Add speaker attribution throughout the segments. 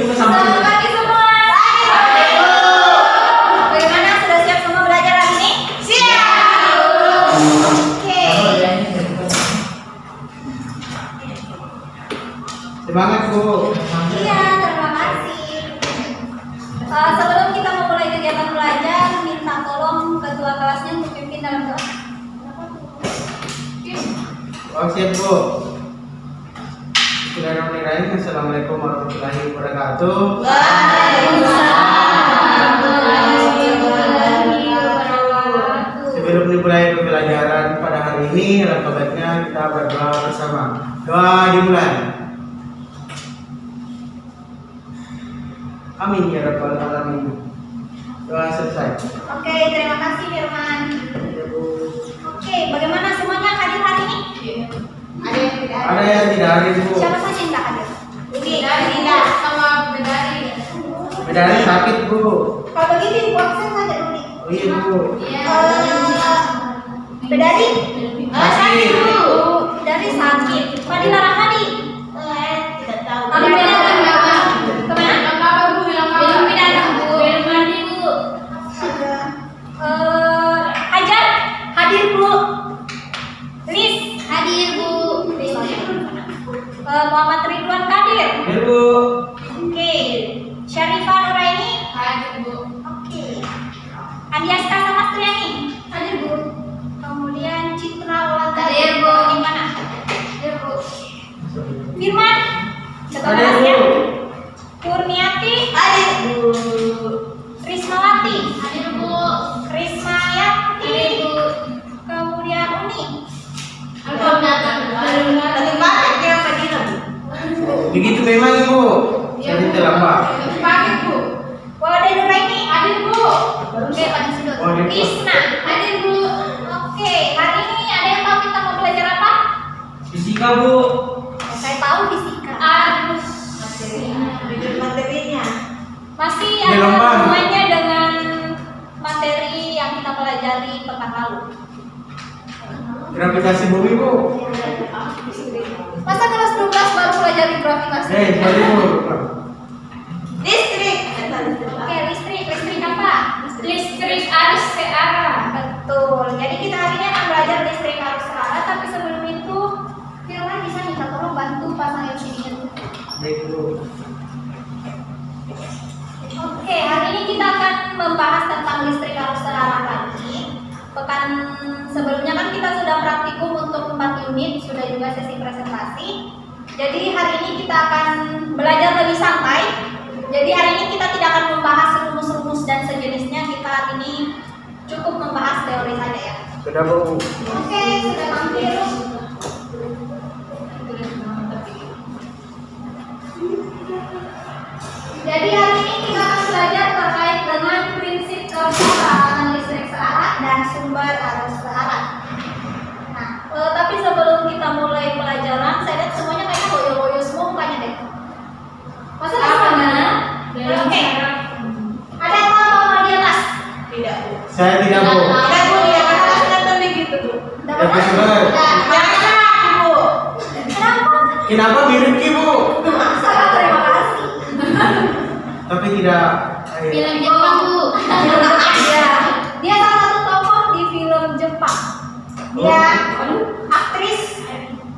Speaker 1: Selamat pagi semua. Bagaimana, sudah siap semua belajar hari ini? Siap. Oke.
Speaker 2: Semangat Bu.
Speaker 1: Iya, terima kasih. Sebelum kita memulai kegiatan belajar, minta tolong ketua kelasnya untuk pimpin dalam doa.
Speaker 2: Oh, siap Bu. Bismillahirrahmanirrahim. Assalamualaikum warahmatullahi wabarakatuh. Sebelum dimulai pembelajaran pada hari ini, alangkah baiknya kita berdoa bersama. Doa dimulai. Amin ya rabbal alamin. Doa selesai.
Speaker 1: Oke, terima kasih Firman.
Speaker 2: Ya, Bu.
Speaker 1: Oke, bagaimana semuanya hadir hari ini?
Speaker 2: Ada yang tidak hadir Bu.
Speaker 1: Siapa saja yang tidak hadir?
Speaker 3: Bedari sama Bedari.
Speaker 2: Bedari sakit Bu.
Speaker 1: Kalau begitu ibu absen saja dulu.
Speaker 2: Oh iya Bu.
Speaker 1: Bedari?
Speaker 2: Sakit.
Speaker 1: Bedari sakit. Fadila Rahmadi?
Speaker 3: Tidak tahu.
Speaker 1: Kamu bilang apa? Kemana?
Speaker 3: Apa Bu? Bilang apa?
Speaker 1: Belum pindah Bu.
Speaker 3: Belum mandi Bu.
Speaker 1: Hajar? Hadir Bu. Lis?
Speaker 3: Hadir Bu.
Speaker 1: Muhammad Ridwan Kadir?
Speaker 2: Ya Bu.
Speaker 1: Oke. Syarifah Nuraini?
Speaker 3: Hadir Bu.
Speaker 1: Oke. Andiaska Samastriani?
Speaker 3: Hadir Bu.
Speaker 1: Kemudian Citra Olata?
Speaker 3: Hadir, Bu.
Speaker 1: Di mana?
Speaker 3: Hadir Bu.
Speaker 1: Firman? Ketua
Speaker 2: Hadir,
Speaker 1: kelasnya?
Speaker 2: Bu.
Speaker 1: Kurniati?
Speaker 3: Hadir Bu.
Speaker 1: Rismawati?
Speaker 3: Hadir Bu.
Speaker 1: Rismayati?
Speaker 3: Hadir Bu.
Speaker 1: Kemudian Uni?
Speaker 3: Belum datang. Tadi pagi dia pagi Bu.
Speaker 2: Begitu memang Bu. Jadi terlambat.
Speaker 3: Pagi Bu.
Speaker 1: Wade Nuraini?
Speaker 3: Hadir Bu. Oke, pagi sudah.
Speaker 2: Oh, di-
Speaker 1: Isna?
Speaker 3: Hadir Bu.
Speaker 1: Oke, hari ini ada yang tahu kita mau belajar apa?
Speaker 2: Fisika Bu.
Speaker 1: Saya tahu fisika.
Speaker 3: Aduh.
Speaker 1: Materinya. Masih
Speaker 2: Di
Speaker 1: ada
Speaker 2: lomba.
Speaker 1: hubungannya dengan materi yang kita pelajari pekan lalu.
Speaker 2: Gravitasi bumi Bu.
Speaker 1: Masa kelas 12 baru pelajari gravitasi?
Speaker 2: Sorry Bu.
Speaker 1: Listrik. Oke, listrik apa?
Speaker 3: Listrik arus searah.
Speaker 1: Betul. Jadi kita hari ini akan belajar listrik arus searah, tapi sebelum itu Firman bisa minta tolong bantu pasang LCD-nya dulu.
Speaker 2: Baik Bu.
Speaker 1: Oke, hari ini kita akan membahas tentang listrik arus searah lagi. Pekan sebelumnya kan kita sudah praktikum untuk 4 unit, sudah juga sesi presentasi. Jadi hari ini kita akan belajar lebih santai. Jadi hari ini kita tidak akan membahas rumus-rumus dan sejenisnya. Kita hari ini cukup membahas teori saja ya.
Speaker 2: Sudah Bu.
Speaker 1: Oke, sudah tampil. Jadi hari ini kita akan belajar terkait dengan prinsip kesetaraan listrik searah dan sumber arus searah. Nah, tapi sebelum kita mulai pelajaran, saya lihat semuanya kayaknya boyo-boyo semua mukanya deh. Masa sama? Oke. Ada yang tahu nomor di atas?
Speaker 3: Tidak Bu.
Speaker 2: Saya tidak Bu.
Speaker 3: Tidak Bu, ya karena sudah begitu Bu.
Speaker 1: Dapat
Speaker 2: Ya,
Speaker 1: apa?
Speaker 2: betul.
Speaker 3: Jangan Bu.
Speaker 1: Kenapa?
Speaker 2: Kenapa mirip Ki Bu?
Speaker 1: Sangat terima kasih.
Speaker 2: Tapi tidak.
Speaker 3: Film Jepang Bu.
Speaker 1: Ya, dia salah satu tokoh di film Jepang. Dia aktris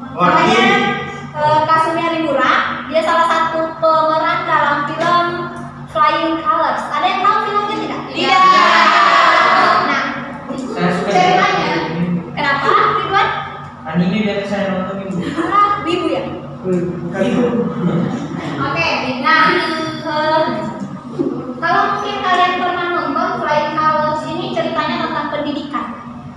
Speaker 1: namanya Kasumi Harimura. Dia salah satu pemeran dalam film Flying Colors. Ada yang tahu filmnya tidak? Tidak. Nah,
Speaker 2: Saya suka
Speaker 1: ceritanya. Kenapa, Ridwan?
Speaker 2: anime biasa saya nonton ibu.
Speaker 1: Ah, Wibu ya?
Speaker 2: Bukan ibu.
Speaker 1: Oke, nah kalau mungkin kalian pernah nonton Flying Colors ini ceritanya tentang pendidikan.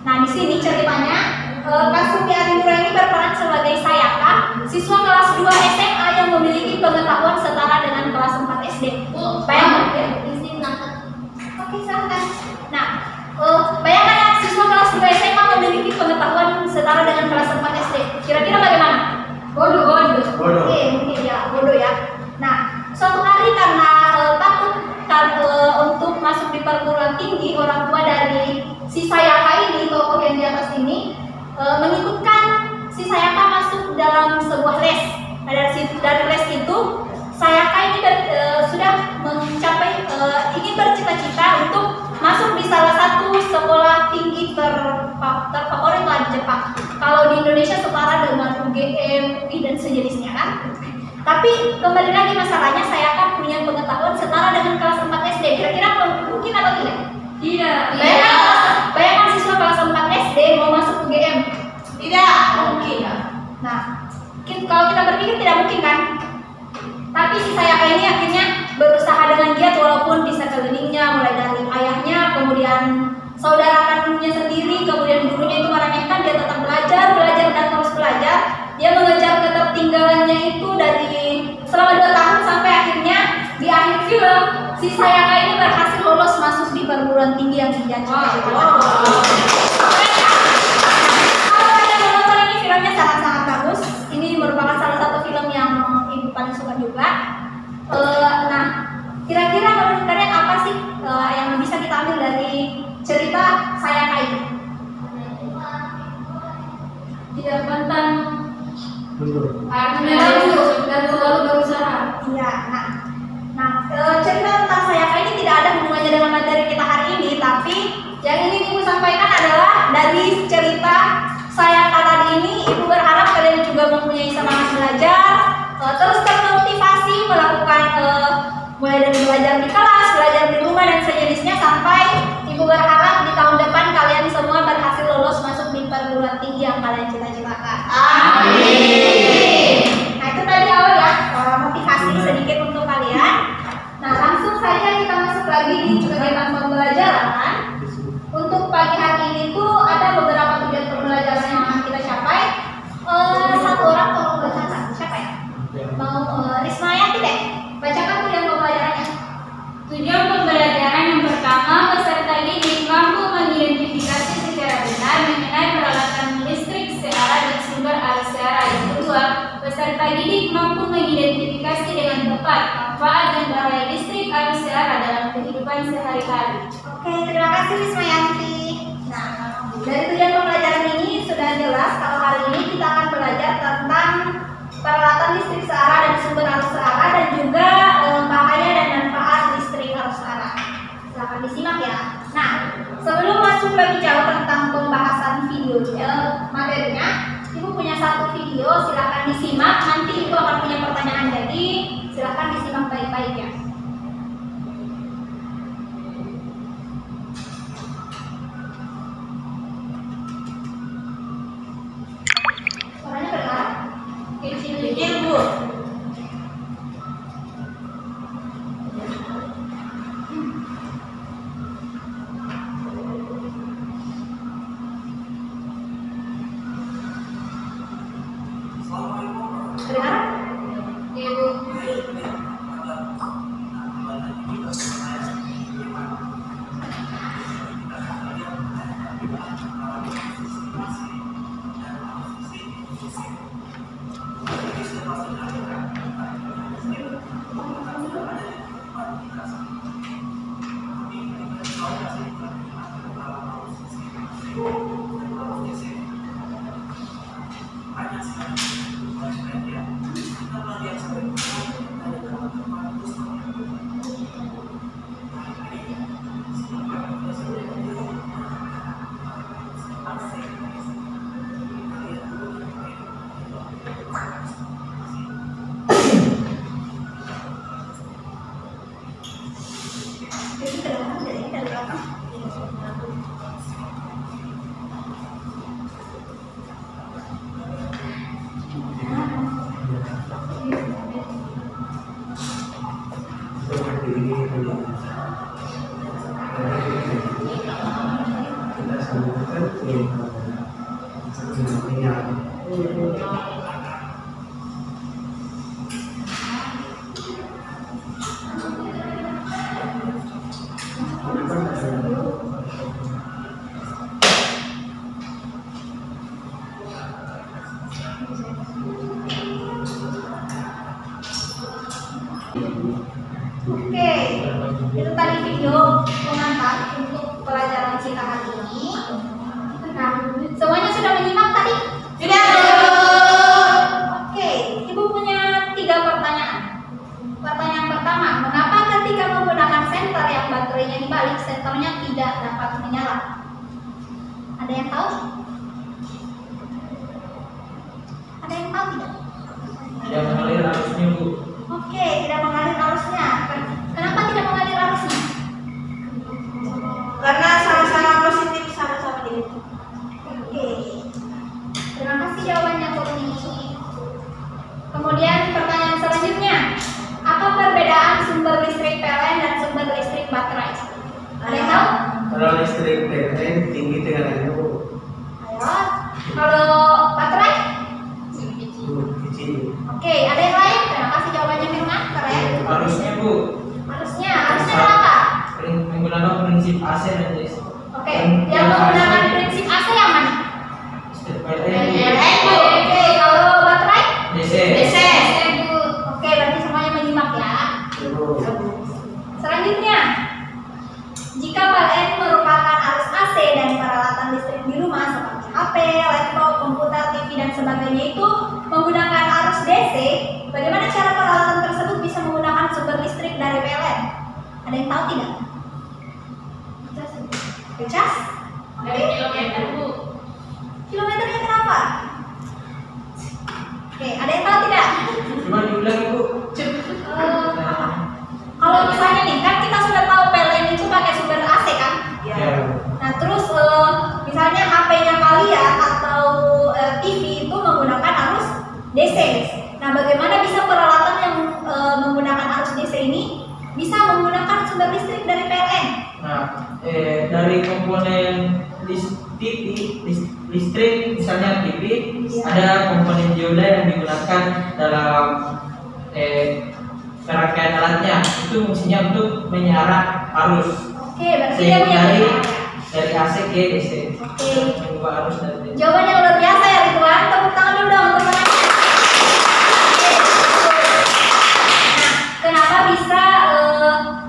Speaker 1: Nah, di sini ceritanya Kasumi Arimura ini berperan sebagai Sayaka, siswa kelas 2 SMA yang memiliki pengetahuan setara dengan kelas 4 SD. Bayangkan ya, izin nangkep. Oke, silakan. Nah, bayangkan ya, siswa kelas 2 SMA memiliki pengetahuan setara dengan kelas 4 SD. Kira-kira bagaimana? Bodoh. Oke, mungkin ya, bodoh ya. Nah, suatu hari karena takut untuk masuk di perguruan tinggi, orang tua dari si Sayaka ini, tokoh yang di atas ini, mengikutkan si Sayaka masuk dalam sebuah les. Nah, dari les itu Sayaka ini sudah mencapai ingin bercita-cita untuk masuk di salah satu sekolah tinggi terfavorit di Jepang. Kalau di Indonesia setara dengan UGM, UI dan sejenisnya kan. Tapi kembali lagi masalahnya Sayaka punya pengetahuan setara dengan kelas 4 SD. Kira-kira mungkin atau tidak? Tidak. Bayangkan siswa kelas 4 SD mau masuk UGM. Tidak mungkin. Nah, kalau kita berpikir tidak mungkin kan? Tapi si Sayaka ini akhirnya berusaha dengan giat walaupun di sekelilingnya mulai dari ayahnya, kemudian saudara kandungnya sendiri, kemudian gurunya itu meremehkan, dia tetap belajar dan terus belajar. Dia mengejar ketertinggalannya itu dari selama 2 tahun sampai akhirnya di akhir film si Sayaka ini berhasil lolos masuk di perguruan tinggi yang dia cita-citakan. Kalau kalian menonton ini, filmnya sangat-sangat bagus. Ini merupakan salah satu film yang ibu paling suka juga. Nah, kira-kira menurut kalian apa sih yang bisa kita ambil dari cerita Sayaka ini? Tidak pantang, dan selalu berusaha. Iya. Nah, cerita tentang Sayaka ini tidak ada hubungannya dengan materi kita hari ini, tapi yang ingin ibu sampaikan adalah dari cerita Sayaka tadi ini, ibu berharap kalian juga mempunyai semangat belajar, terus termotivasi melakukan mulai dari belajar di kelas, belajar di rumah dan sejenisnya, sampai ibu berharap di tahun depan kalian semua berhasil lolos masuk di perguruan tinggi yang kalian cita-citakan. Amin. Nah, itu tadi awal ya, motivasi sedikit untuk kalian. Nah, langsung saja kita masuk lagi di kegiatan pembelajaran. Untuk pagi hari ini tuh ada beberapa kegiatan pembelajaran yang akan kita capai. Satu orang tolong bacakan. Siapa ya? Mau Rismaya tidak? Bacakan tujuan pembelajarannya.
Speaker 3: Tujuan pembelajaran yang pertama, peserta didik mampu mengidentifikasi secara benar mengenai peralatan listrik searah dan sumber arus searah. Yang kedua, peserta didik mampu mengidentifikasi dengan tepat manfaat dan bahaya listrik arus searah dalam kehidupan sehari-hari.
Speaker 1: Oke, terima kasih Rismayanti. Nah, dari tujuan pembelajaran ini sudah jelas kalau hari ini kita akan belajar tentang peralatan listrik searah dan sumber arus searah dan juga bahaya dan manfaat listrik arus searah. Silahkan disimak ya. Nah, sebelum masuk lebih jauh tentang pembahasan video materinya, ibu punya satu video, silahkan disimak. Nanti ibu akan punya pertanyaan, jadi silahkan disimak baik-baik ya. Suaranya bergerak? Kecil Bu. Kedengaran?
Speaker 3: Iya Bu.
Speaker 2: Kita sambungkan ke sinyal.
Speaker 1: Oke, itu tadi video pengantar untuk pelajaran kita hari ini. Nah, semuanya sudah menyimak tadi? Sudah. Oke, Ibu punya 3 pertanyaan. Pertanyaan pertama, mengapa ketika menggunakan senter yang baterainya dibalik, senternya tidak dapat menyala? Ada yang tahu? Ada yang tahu tidak?
Speaker 4: Tidak mengalir arusnya, Bu.
Speaker 1: Oke, tidak mengalir arusnya. Kenapa tidak mengalir arusnya?
Speaker 5: Karena sama-sama positif, sama-sama negatif.
Speaker 1: Oke. Terima kasih jawabannya, Kurni. Kemudian pertanyaan selanjutnya, apa perbedaan sumber listrik PLN dan sumber listrik baterai? Ada yang tahu?
Speaker 2: Kalau listrik PLN tinggi tegangannya, Bu.
Speaker 1: Ayo. Kalau baterai?
Speaker 2: Kecil.
Speaker 1: Oke, ada yang lain? Terima kasih jawabannya Firman. Keren.
Speaker 4: Arusnya, Bu.
Speaker 1: Harusnya apa?
Speaker 4: Menggunakan prinsip AC dan DC.
Speaker 1: Oke, yang menggunakan prinsip AC yang mana?
Speaker 4: PLN,
Speaker 1: Oke, kalau baterai?
Speaker 4: DC.
Speaker 1: DC. Oke, berarti semuanya menyimak ya.
Speaker 2: Bu.
Speaker 1: Selanjutnya, jika PLN merupakan arus AC dan peralatan listrik di rumah seperti HP, laptop, komputer, TV dan sebagainya itu menggunakan arus DC, bagaimana cara peralatan tersebut bisa menggunakan sumber listrik dari PLN? Ada yang tahu tidak? Cas?
Speaker 3: Dari kilometer, Bu.
Speaker 1: Kilometernya kenapa? Oke, ada yang tahu tidak?
Speaker 4: Cuma diulang, Bu.
Speaker 1: Kalau misalnya nih, kan kita sudah tahu PLN itu pakai sumber AC kan?
Speaker 4: Ya.
Speaker 1: Nah terus misalnya HP-nya kalian atau TV itu menggunakan arus DC. Nah bagaimana bisa peralatan yang menggunakan arus DC ini bisa menggunakan sumber listrik dari PLN?
Speaker 4: Nah, dari komponen listrik, misalnya TV, ada komponen dioda yang digunakan dalam serangkaian alatnya. Itu fungsinya untuk menyarah arus.
Speaker 1: Oke, berarti dia punya
Speaker 4: dari AC ke DC.
Speaker 1: Oke.
Speaker 4: Mengubah arus dari DC.
Speaker 1: Jawabannya luar biasa ya Ridwan. Tepuk tangan dulu dong untuk mereka. Nah, kenapa bisa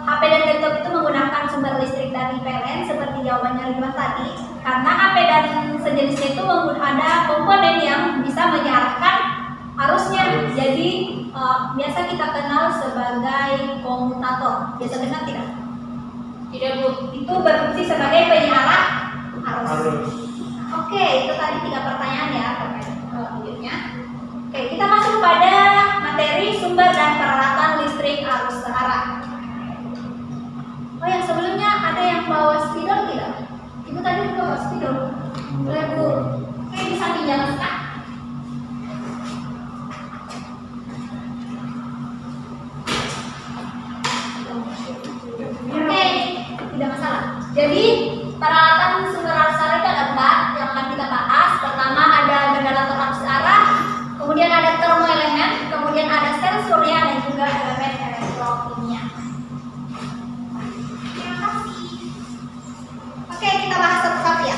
Speaker 1: HP dan laptop itu menggunakan sumber listrik dari PLN seperti jawabannya Ridwan tadi? Karena HP dan sejenisnya itu ada komponen yang bisa menyarahkan arusnya. Jadi biasa kita kenal sebagai komutator. Biasa dengar tidak?
Speaker 3: Tidak, Bu.
Speaker 1: Itu berfungsi sebagai penyarah arus.
Speaker 2: Arus.
Speaker 1: Oke, itu tadi 3 pertanyaan ya terkait videonya. Oke, kita masuk pada materi sumber dan peralatan listrik arus searah. Oh, yang sebelumnya ada yang bawa spidol tidak? Ibu tadi juga bawa spidol. Boleh, Bu. Oke, bisa dijelaskan? Oke, tidak masalah. Jadi peralatan sumber arus arah itu ada 4 yang akan kita bahas. Pertama ada generator arus arah, kemudian ada termoelemen, kemudian ada sel surya dan juga elemen elektrokimia. Terima kasih. Oke, kita bahas satu-satu ya.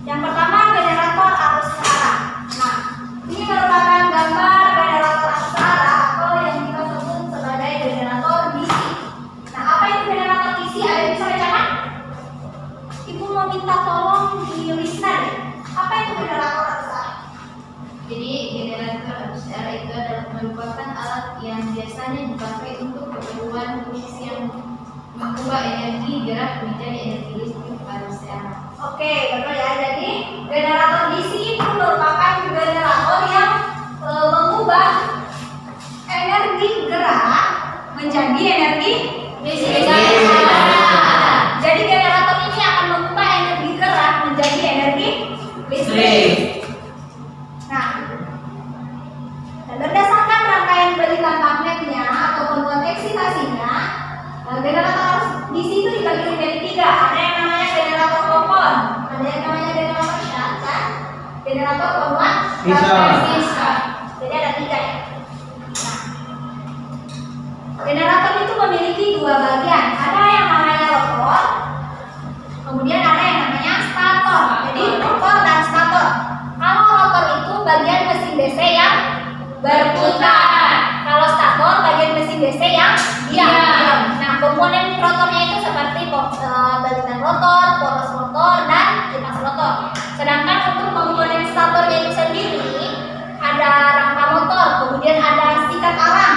Speaker 1: Yang pertama generator arus arah. Nah, ini merupakan gambar generator arus arah atau yang kita sebut sebagai generator DC. Nah, apa itu generator DC? Ada yang bisa bacakan? Ibu mau minta tolong dilisan deh. Apa itu generator arus arah?
Speaker 3: Jadi generator arus arah itu adalah merupakan alat yang biasanya dipakai untuk keperluan khusus yang mengubah energi gerak menjadi energi listrik arus arah.
Speaker 1: Oke, betul ya. Jadi generator DC itu merupakan generator yang mengubah energi gerak menjadi energi listrik. Jadi generator ini akan mengubah energi gerak menjadi energi listrik. Nah, dan berdasarkan rangkaian belikan magnetnya ataupun potensi eksitasinya,
Speaker 2: Bisa.
Speaker 1: Jadi ada 3 ya. Nah, generator itu memiliki 2 bagian. Ada yang namanya rotor, kemudian ada yang namanya stator. Jadi rotor dan stator. Kalau rotor itu bagian mesin DC yang berputar. Kalau stator bagian mesin DC yang diam. Nah, komponen rotornya itu seperti balikan rotor, poros rotor, dan kipas rotor. Sedangkan untuk komponen statornya itu sendiri ada rangka motor, kemudian ada sikat arang,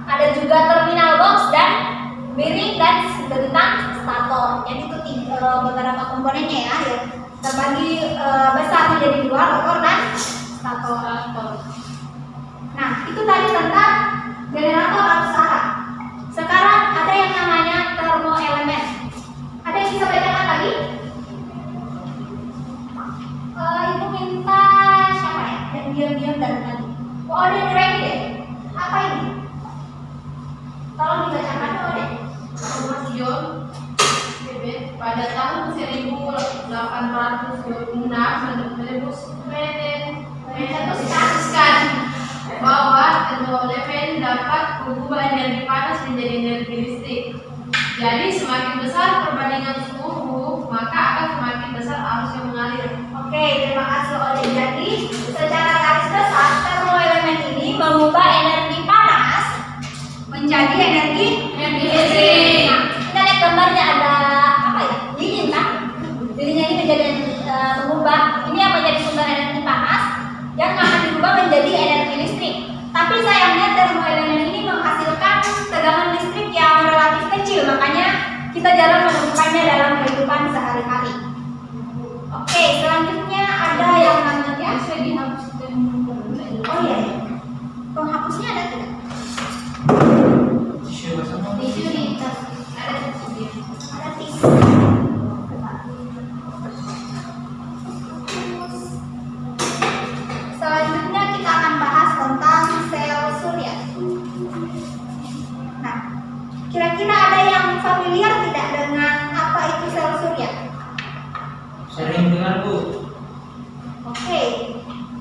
Speaker 1: ada juga terminal box dan bearing dan bentang stator. Jadi itu beberapa komponennya ya, terbagi besar menjadi 2, rotor dan stator. Nah, itu tadi tentang generator arus arah. Sekarang ada yang namanya termoelemen. Ada yang bisa bacakan lagi? Ibu minta siapa ya? Dan diam-diam dari tadi. Oh, ada yang ready deh. Apa ini? Tolong dibacakan dulu deh.
Speaker 5: Thomas John pada tahun 1826 mencetuskan bahwa termoelemen dapat mengubah energi panas menjadi energi listrik. Jadi semakin besar perbandingan suhu, maka akan semakin besar arus yang mengalir.
Speaker 1: Oke, terima kasih Oleh. Jadi secara garis besar termoelemen ini mengubah energi panas menjadi energi listrik. Nah, kita lihat gambarnya ada apa ya? Lilin kan? Lilinnya ini menjadi mengubah. Ini yang menjadi sumber energi panas yang akan dirubah menjadi energi listrik. Tapi sayangnya termoelemen ini menghasilkan tegangan listrik yang relatif kecil, makanya kita jarang menemukannya dalam kehidupan sehari-hari. Oke, selanjutnya ada yang namanya oh iya, penghapusnya ada tidak? Tisu di tas. Ada tisu. Selanjutnya kita akan bahas tentang sel surya. Nah, kira-kira ada yang familiar tidak dengan apa itu sel surya?
Speaker 4: Sering dengar, Bu.
Speaker 1: Oke,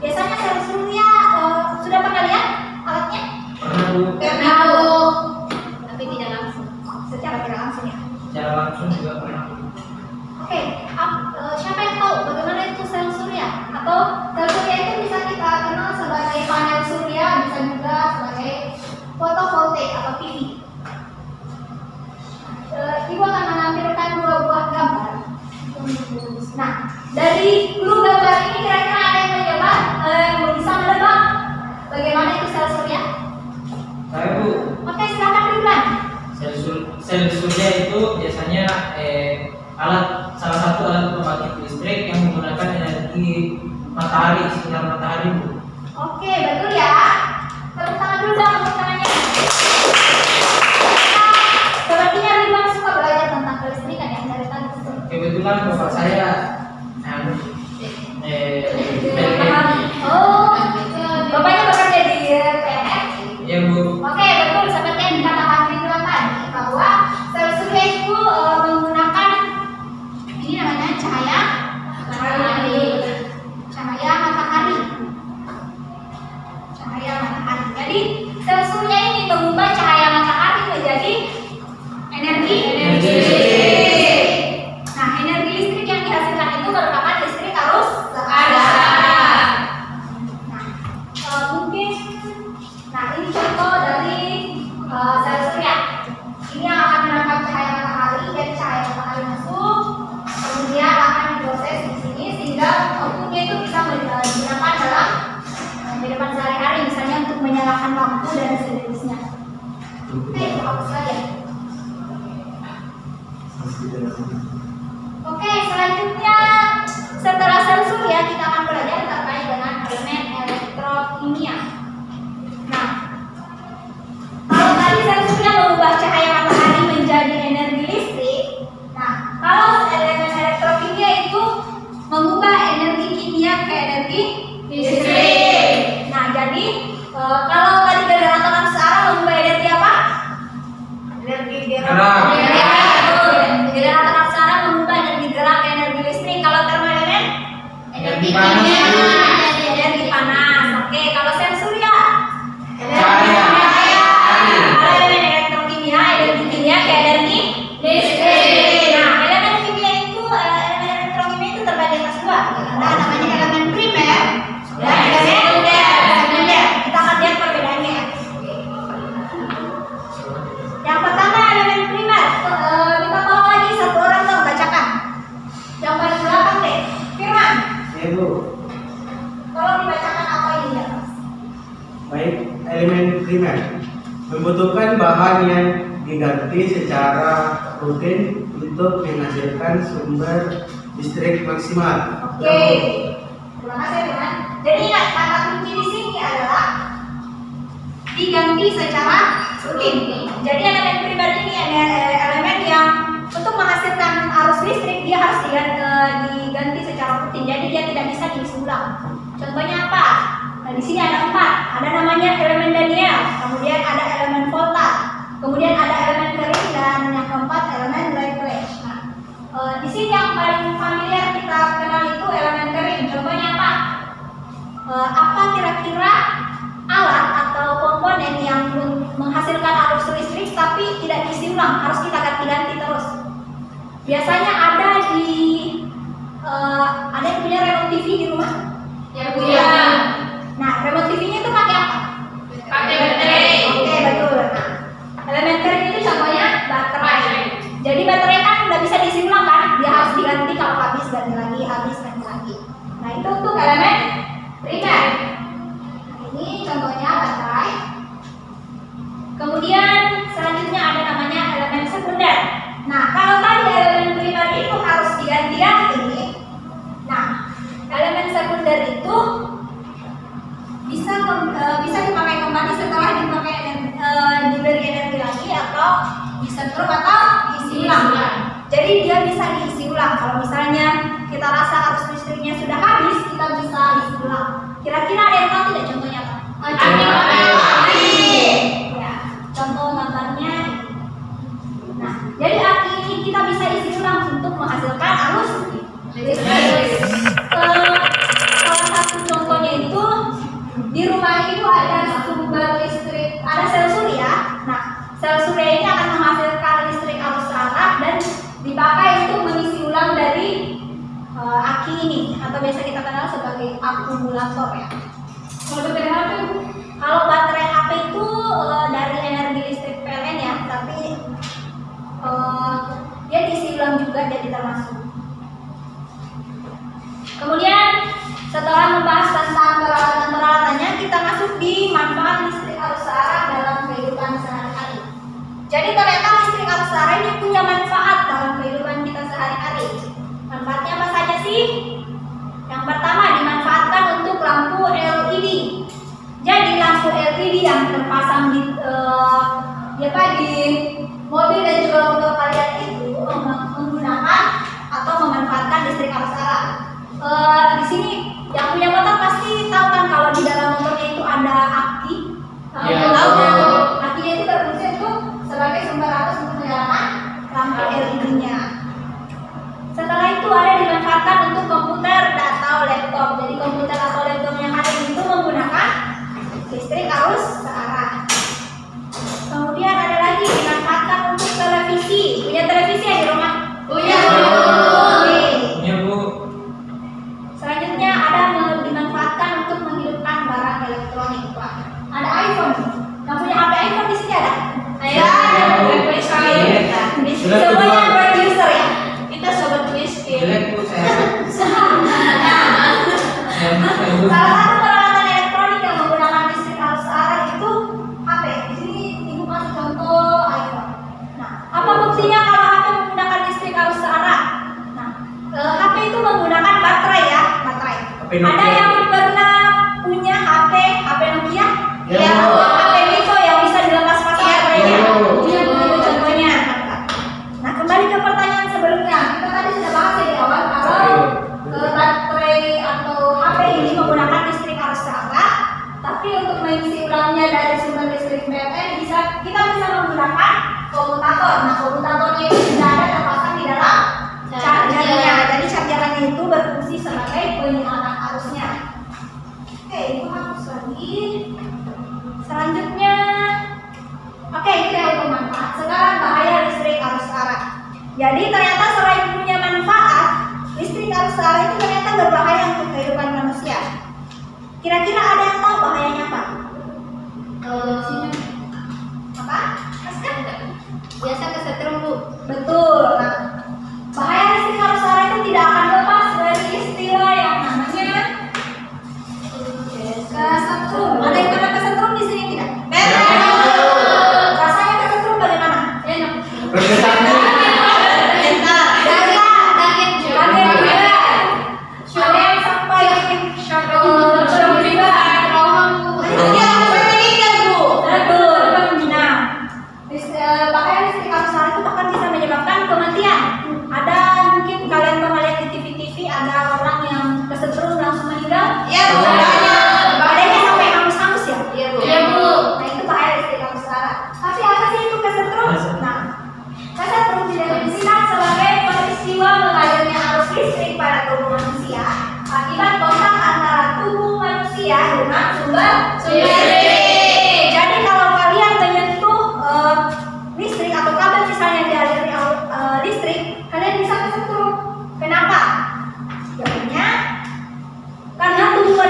Speaker 1: biasanya sel surya sudah pernah lihat alatnya?
Speaker 4: Pernah, Bu.
Speaker 1: Pernah, Bu. Tapi tidak langsung, secara tidak langsung ya.
Speaker 4: Secara langsung juga pernah.
Speaker 1: Oke, siapa yang tahu bagaimana itu sel surya? Atau sel surya itu bisa kita kenal sebagai panel surya, bisa juga sebagai fotovoltaik atau PV. Ibu akan menampilkan 2 buah gambar. Nah, dari dua gambar ini kira-kira ada yang menjawab, bisa menebak bagaimana itu sel surya?
Speaker 4: Saya, Bu.
Speaker 1: Oke, silakan Ridwan.
Speaker 4: Sel surya itu biasanya salah satu alat pembangkit listrik yang menggunakan energi matahari, sinar matahari, Bu.
Speaker 1: Oke, betul ya. Tepuk tangan dulu dong untuk temannya. Sepertinya Ridwan suka belajar tentang kelistrikan ya dari tadi.
Speaker 4: Kebetulan bapak saya
Speaker 1: Oh, bapaknya bekerja di PNS.
Speaker 4: ya, Bu.
Speaker 1: Oke, betul seperti yang dikatakan Ridwan tadi bahwa sel surya itu menggunakan ini namanya cahaya matahari. Cahaya matahari. Cahaya matahari. Jadi sel surya ini mengubah cahaya matahari menjadi energi listrik. Nah, energi listrik yang dihasilkan itu merupakan listrik arus arah. Nah, mungkin, ini contoh dari sel surya. Ini yang akan menangkap cahaya matahari, jadi cahaya matahari masuk, kemudian akan diproses di sini sehingga outputnya itu bisa digunakan dalam kehidupan sehari-hari, misalnya untuk menyalakan lampu dan sejenisnya. Oke, itu hapus lagi. Oke, selanjutnya setelah sel surya kita akan belajar terkait dengan elemen elektrokimia. Nah, kalau tadi sel surya mengubah cahaya matahari menjadi energi listrik, nah kalau elemen elektrokimia itu mengubah energi kimia ke energi listrik. Nah, jadi kalau tadi generator arus arah mengubah energi apa? Energi gerak. Generator arus arah mengubah energi gerak ke energi listrik.
Speaker 2: primer. Membutuhkan bahan yang diganti secara rutin untuk menghasilkan sumber listrik maksimal.
Speaker 1: Oke, terima kasih teman. Jadi ingat kata kunci di sini adalah diganti secara rutin. Jadi elemen primer ini elemen yang untuk menghasilkan arus listrik dia harus diganti secara rutin. Jadi dia tidak bisa diisi ulang. Contohnya apa? Nah, di sini ada 4. Ada namanya elemen Daniel, kemudian ada elemen volta, kemudian ada elemen kering, dan yang keempat elemen Lagrange. Nah, di sini yang paling familiar kita kenal itu elemen kering. Contohnya apa? Apa kira-kira alat atau komponen yang menghasilkan arus listrik tapi tidak diisi ulang, harus kita ganti-ganti terus? Biasanya ada yang punya remote TV di rumah?
Speaker 5: Ya punya.
Speaker 1: Nah, remote TV-nya itu pakai apa?
Speaker 5: Pakai baterai.
Speaker 1: Oke, betul. Nah, elemen kering itu contohnya baterai. Jadi baterai kan nggak bisa diisi ulang kan? Dia harus diganti kalau habis, ganti lagi, habis, ganti lagi. Nah, itu untuk elemen primer. Nah, ini contohnya baterai. Kemudian selanjutnya ada namanya elemen sekunder. Nah, kalau tadi elemen primer itu harus diganti-ganti. Nah, elemen sekunder itu bisa dipakai kembali setelah diberi energi lagi, atau disetrum atau diisi ulang. Jadi dia bisa diisi ulang. Kalau misalnya kita rasa arus listriknya sudah habis, kita bisa isi ulang. Kira-kira ada yang tahu tidak contohnya apa? Aki. Ya, contoh gambarnya. Nah, jadi aki ini kita bisa isi ulang untuk menghasilkan arus listrik. Salah satu contohnya itu di rumah itu ada sumber listrik, ada sel surya. Nah, sel surya ini akan menghasilkan listrik arus arah dan dipakai untuk mengisi ulang dari aki ini, atau biasa kita kenal sebagai akumulator ya. Kalau baterai HP, kalau baterai HP itu dari energi listrik PLN ya, tapi dia diisi ulang juga, jadi termasuk. Kemudian setelah membahas tentang peralatan-peralatannya, kita masuk di manfaat listrik arus arah dalam kehidupan sehari-hari. Jadi ternyata listrik arus arah ini punya manfaat dalam kehidupan kita sehari-hari. Manfaatnya apa saja sih? Yang pertama, dimanfaatkan untuk lampu LED. Jadi lampu LED yang terpasang di mobil dan juga motor kalian itu menggunakan atau memanfaatkan listrik arus arah. Di sini yang punya motor pasti tahu kan kalau di dalam motornya itu ada aki. Akinya itu berfungsi untuk sebagai sumber arus untuk menyalakan lampu LED-nya. Setelah itu ada dimanfaatkan untuk komputer atau laptop. Jadi komputer atau laptop yang ada itu menggunakan listrik arus searah. Kemudian ada lagi dimanfaatkan untuk televisi. Punya televisi ya di rumah?
Speaker 5: Punya.
Speaker 4: Punya, Bu.
Speaker 1: Selanjutnya ada dimanfaatkan untuk menghidupkan barang elektronik. Pak. Ada iPhone. Yang punya HP iPhone di sini ada? Semuanya Android user ya.
Speaker 5: Kita sobat miskin.
Speaker 4: Jelek, Bu, saya.
Speaker 1: Salah satu peralatan elektronik yang menggunakan listrik arus arah itu HP. Di sini ibu kasih contoh iPhone. Nah, apa buktinya kalau HP menggunakan listrik arus arah? Nah, HP itu menggunakan baterai ya, baterai. Ada yang pernah punya HP Nokia?
Speaker 2: Ya.
Speaker 1: HP Vivo yang bisa dilepas pasang baterainya. Punya begitu contohnya. Nah, kembali ke pertanyaan sebelumnya. Kita tadi sudah bahas ya di awal kalau baterai atau HP ini menggunakan listrik arus arah, tapi untuk mengisi ulangnya dari sumber listrik PLN kita bisa menggunakan komutator. Nah, komutatornya itu sudah ada terpasang di dalam chargernya. Jadi chargernya itu berfungsi sebagai penyalur arusnya. Oke, itu hapus lagi. Selanjutnya, oke, itu yang untuk manfaat. Sekarang bahaya listrik arus arah. Jadi ternyata selain punya manfaat, listrik arus arah itu ternyata berbahaya untuk kehidupan manusia. Kira-kira ada yang tahu bahayanya apa? Apa?
Speaker 5: Biasa kesetrum, Bu.
Speaker 1: Betul. Nah, bahaya listrik arus arah itu tidak akan lepas dari istilah yang namanya kesetrum. Ada yang pernah kesetrum di sini tidak?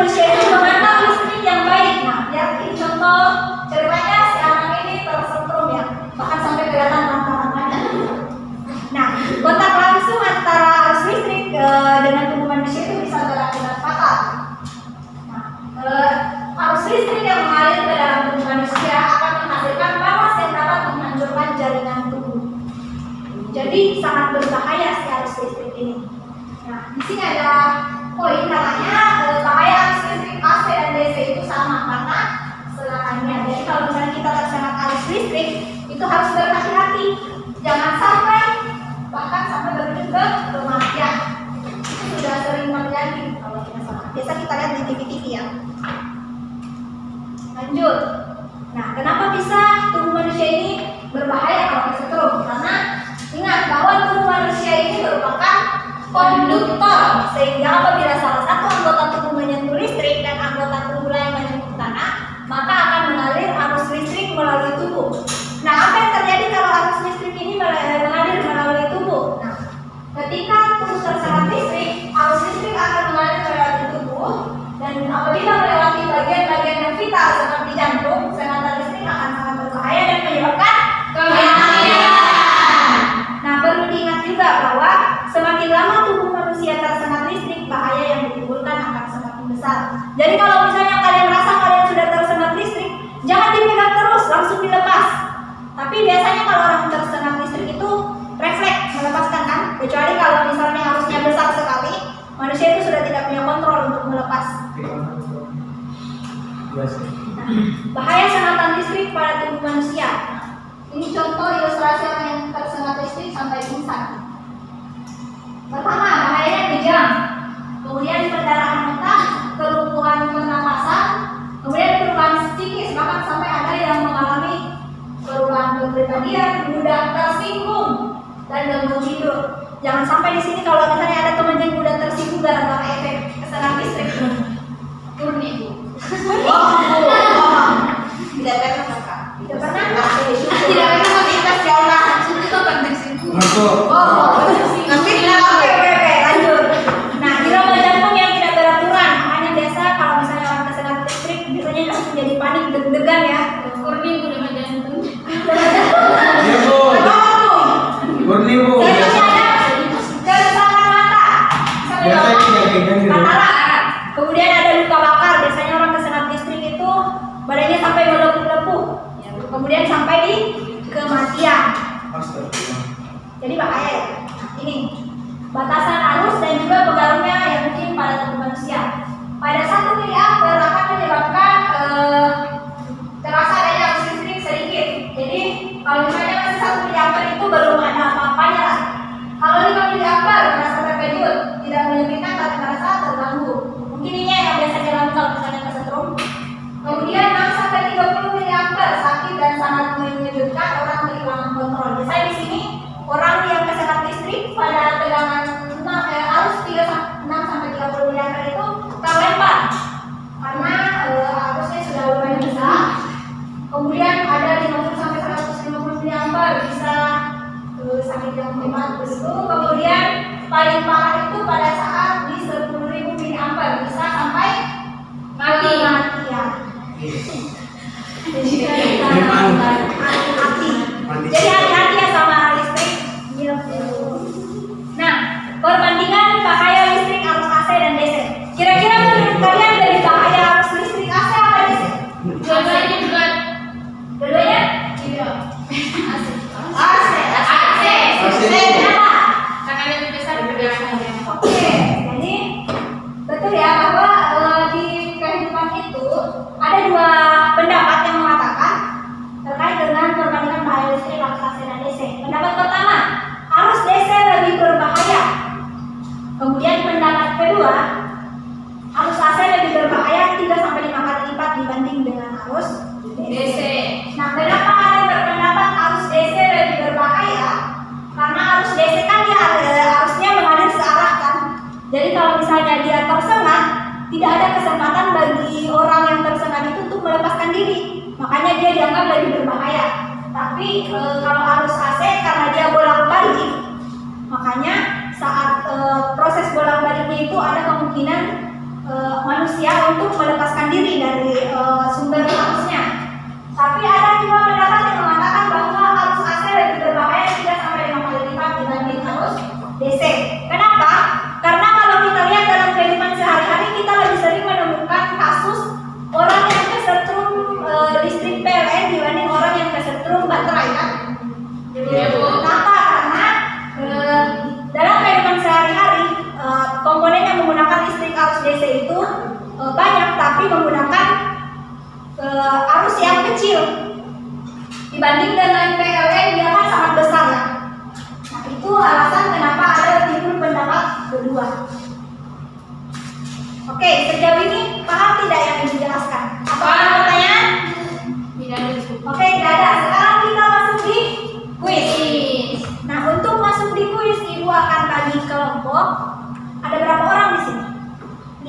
Speaker 1: manusia itu mengenal listrik yang baik. Nah, lihat ini contoh ceritanya si anak ini tersetrum ya, bahkan sampai kelihatan rangka-rangkanya. Nah, kontak langsung antara arus listrik dengan tubuh manusia itu bisa berakibat fatal. Nah, arus listrik yang mengalir ke dalam tubuh manusia akan menghasilkan panas yang dapat menghancurkan jaringan tubuh. Jadi sangat berbahaya si arus listrik ini. Nah, di sini ada poin katanya bahaya arus listrik AC dan DC itu sama karena serangannya. Jadi kalau misalnya kita tersengat arus listrik itu harus berhati-hati, jangan sampai bahkan sampai berujung ke kematian. Itu sudah sering terjadi kalau tidak salah. Biasa kita lihat di TV-TV ya. Lanjut. Nah, kenapa bisa tubuh manusia ini berbahaya kalau kesetrum? Karena ingat bahwa tubuh manusia ini merupakan konduktor, sehingga apabila salah satu anggota tubuh menyentuh listrik dan anggota tubuh lain menyentuh tanah, maka akan mengalir arus listrik melalui tubuh. Nah, apa yang terjadi kalau arus listrik ini mengalir melalui tubuh? Nah, ketika tubuh tersengat listrik, arus listrik akan mengalir melewati tubuh, dan apabila melewati bagian-bagian yang vital seperti jantung, sengatan listrik akan sangat berbahaya dan menyebabkan kematian. Nah, perlu diingat juga bahwa semakin lama tubuh manusia tersengat listrik, bahaya yang ditimbulkan akan semakin besar. Jadi kalau misalnya kalian merasa kalian sudah tersengat listrik, jangan dipegang terus, langsung dilepas. Tapi biasanya kalau orang tersengat listrik itu refleks melepaskan kan? Kecuali kalau misalnya arusnya besar sekali, manusia itu sudah tidak punya kontrol untuk melepas. Nah, bahaya sengatan listrik pada tubuh manusia. Ini contoh ilustrasi orang yang tersengat listrik sampai pingsan. Pertama, bahayanya kejang, kemudian pendarahan otak, kelumpuhan pernapasan, kemudian perubahan psikis, bahkan sampai ada yang mengalami perubahan kepribadian, mudah tersinggung, dan gangguan tidur. Jangan sampai di sini kalau misalnya ada teman yang mudah tersinggung gara-gara efek kesengat listrik. Murni Bu. Tidak pernah kakak. Tidak pernah. Tidak pernah kita sekolah. Itu kan tersinggung. Nanti oke, lanjut. Nah, irama jantung yang tidak beraturan, makanya biasa kalau misalnya orang tersengat listrik biasanya langsung jadi panik, deg-degan ya.
Speaker 3: Kurni irama jantung.
Speaker 2: Iya Bu. Murni Bu.
Speaker 1: Selanjutnya ada kerusakan mata.
Speaker 2: Biasanya tidak
Speaker 1: Katarak. Kemudian ada luka bakar. Biasanya orang tersengat listrik itu badannya sampai melepuh-lepuh. Kemudian sampai di kematian.
Speaker 2: Astagfirullah.
Speaker 1: Jadi bahaya ya. Ini batasan arus dan juga pengaruhnya yang mungkin pada tubuh manusia. Pada 1 miliampere akan menyebabkan terasa adanya arus listrik sedikit. Jadi kalau misalnya masih 1 miliampere itu belum ada apa-apanya lah. Kalau 5 miliampere merasa terkejut, tidak menyakitkan tapi merasa terganggu. Mungkin ini yang biasa dialami kalau misalnya kesetrum. Kemudian 6 sampai 30 miliampere sakit dan sangat menyejukkan, orang kehilangan kontrol. Biasanya di sini orang yang tersengat listrik pada tegangan arus 6 sampai 30 miliampere itu terlempar karena arusnya sudah lumayan besar. Kemudian ada 50 sampai 150 miliampere bisa sakit yang hebat begitu. Kemudian paling parah itu pada saat di 10.000 miliampere bisa sampai mati ya. Jadi hati-hati ya sama listrik. Nah, perbandingan bahaya listrik arus AC dan DC. Kira-kira menurut kalian lebih bahaya arus listrik AC apa DC?
Speaker 3: Dua-duanya juga.
Speaker 1: Dua-duanya?
Speaker 5: Iya.
Speaker 1: AC. Kenapa?
Speaker 5: Karena lebih besar pergerakannya.
Speaker 1: Oke, jadi betul ya bahwa di kehidupan itu ada 2 pendapat yang mengatakan terkait dengan perbandingan bahaya listrik arus AC dan DC. Pendapat pertama, arus DC lebih berbahaya. Kemudian pendapat kedua, arus AC lebih berbahaya 3 sampai 5 kali lipat dibanding dengan arus DC. Nah, kenapa ada yang berpendapat arus DC lebih berbahaya? Karena arus DC kan dia arusnya mengalir searah kan. Jadi kalau misalnya dia tersengat, tidak ada kesempatan bagi orang yang tersengat itu untuk melepaskan diri. Makanya dia dianggap lebih berbahaya. Tapi kalau arus AC karena dia bolak-balik, makanya saat proses bolak-baliknya itu ada kemungkinan manusia untuk melepaskan diri dari sumber arusnya. Tapi ada juga pendapat yang mengatakan bahwa arus AC lebih berbahaya 3 sampai 5 kali lipat dibanding arus DC. Kenapa? Karena kalau kita lihat dalam kehidupan sehari-hari, kita lebih sering menemukan kasus orang yang kesetrum listrik PLN dibanding orang yang kesetrum baterai, kan? Kenapa? Karena dalam kehidupan sehari-hari komponen yang menggunakan listrik arus DC itu banyak, tapi menggunakan arus yang kecil dibanding dengan PLN, dia kan sangat besar ya. Nah, itu alasan kenapa ada timbul pendapat kedua. Oke, sejauh ini paham tidak yang dijelaskan? Apa ada pertanyaan?
Speaker 3: Tidak ada.
Speaker 1: Oke, tidak ada. Sekarang kita masuk di kuis. Nah, untuk masuk di kuis, Ibu akan bagi kelompok. Ada berapa orang di sini?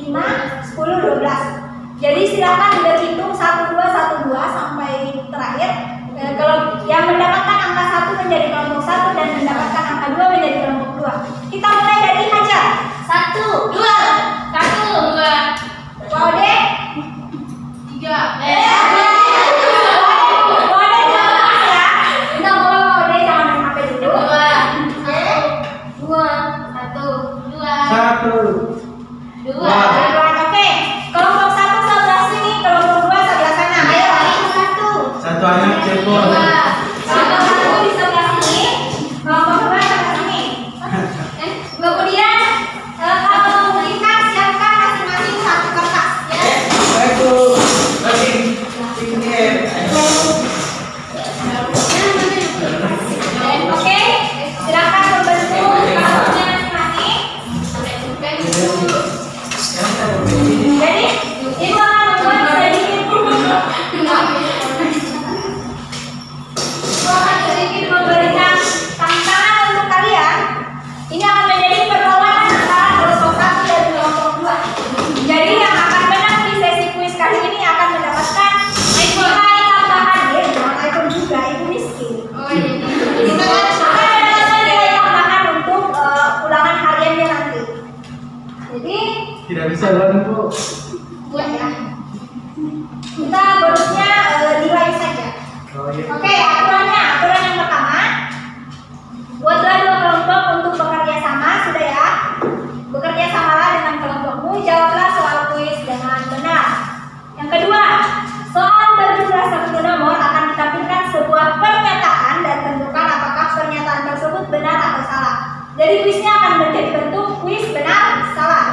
Speaker 1: 5, 10, 12. Jadi silakan berhitung 1, 2 sampai terakhir. Kalau yang mendapatkan angka 1 menjadi kelompok 1 dan mendapatkan angka 2 menjadi kelompok 2. Kita mulai dari Hajar. 1, 2,
Speaker 3: 1, 2,
Speaker 1: Waude,
Speaker 5: 3.
Speaker 1: Waude jangan pas ya. Kita mulai Waude, jangan main HP dulu. 2,
Speaker 2: 1.
Speaker 5: 2.
Speaker 1: 2. Oke, kelompok 1 sebelah sini, kelompok 2 sebelah sana. Ayo, 1.
Speaker 2: Satu anak cepot.
Speaker 1: Kelompok 1 di sebelah sini, kelompok 2 sebelah sini. Kemudian kalau memungkinkan siapkan masing-masing 1 kertas ya.
Speaker 2: Satu. Ini.
Speaker 1: Oke, silakan membentuk kelompoknya masing-masing. Jadi, Ibu akan membuat sedikit memberikan tantangan untuk kalian. Ini akan menjadi perlawanan antara kelompok 1 dan kelompok 2. Jadi yang akan menang di sesi kuis kali ini akan mendapatkan nilai tambahan ya, jangan iPhone juga, Ibu miskin.
Speaker 5: Oh iya.
Speaker 1: Akan mendapatkan nilai tambahan untuk ulangan hariannya nanti. Jadi
Speaker 2: Tidak bisa ulang, Bu.
Speaker 1: buat ya. Kita bonusnya nilai saja.
Speaker 2: Oh iya.
Speaker 1: Oke, aturan yang pertama, buatlah 2 kelompok untuk bekerja sama, sudah ya. Bekerja samalah dengan kelompokmu, jawablah soal kuis dengan benar. Yang kedua, soal berjumlah 1 nomor akan ditampilkan sebuah pernyataan dan tentukan apakah pernyataan tersebut benar atau salah. Jadi kuisnya akan menjadi bentuk kuis benar salah.